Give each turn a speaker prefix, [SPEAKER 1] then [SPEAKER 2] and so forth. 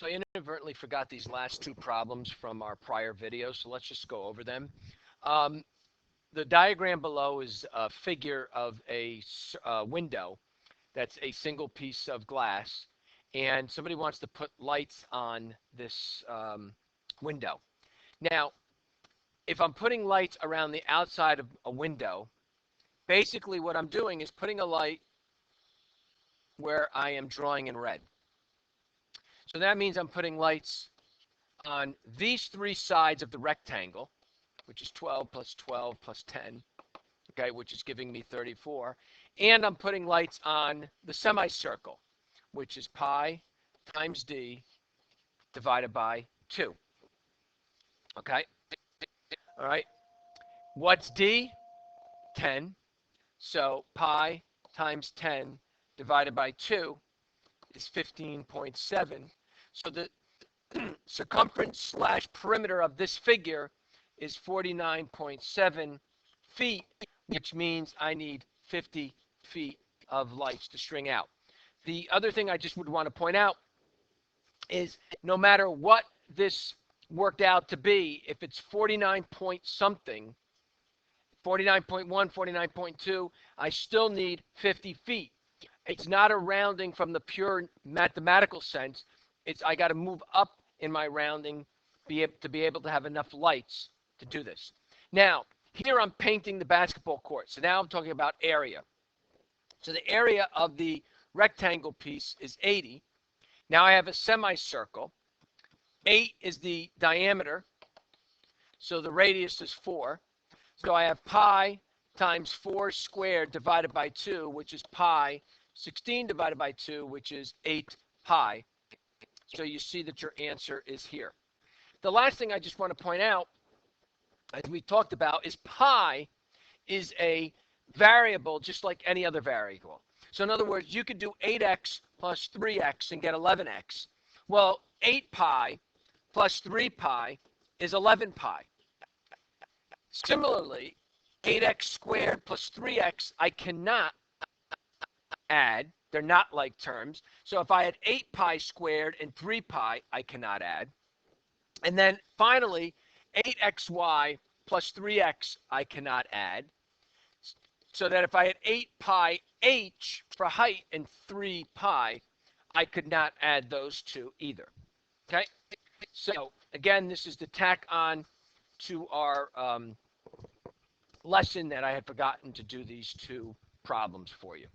[SPEAKER 1] So I inadvertently forgot these last two problems from our prior video, so let's just go over them. Um, the diagram below is a figure of a window that's a single piece of glass, and somebody wants to put lights on this window. Now, if I'm putting lights around the outside of a window, basically what I'm doing is putting a light where I am drawing in red. So that means I'm putting lights on these three sides of the rectangle, which is 12 plus 12 plus 10, okay, which is giving me 34. And I'm putting lights on the semicircle, which is pi times d divided by 2, okay? All right, what's d? 10. So pi times 10 divided by 2 is 15.7. So the circumference slash perimeter of this figure is 49.7 feet, which means I need 50 feet of lights to string out. The other thing I just would want to point out is no matter what this worked out to be, if it's 49 point something, 49.1, 49.2, I still need 50 feet. It's not a rounding from the pure mathematical sense. It's I got to move up in my rounding to be able to have enough lights to do this. Now, here I'm painting the basketball court. So now I'm talking about area. So the area of the rectangle piece is 80. Now I have a semicircle. 8 is the diameter. So the radius is 4. So I have pi times 4 squared divided by 2, which is pi. 16 divided by 2, which is 8 pi. So you see that your answer is here. The last thing I just want to point out, as we talked about, is pi is a variable just like any other variable. So in other words, you could do 8x plus 3x and get 11x. Well, 8 pi plus 3 pi is 11 pi. Similarly, 8x squared plus 3x, I cannot add. They're not like terms. So if I had 8 pi squared and 3 pi, I cannot add. And then finally, 8xy plus 3x, I cannot add. So that if I had 8 pi h for height and 3 pi, I could not add those two either. Okay? So again, this is the tack on to our lesson that I had forgotten to do these two problems for you.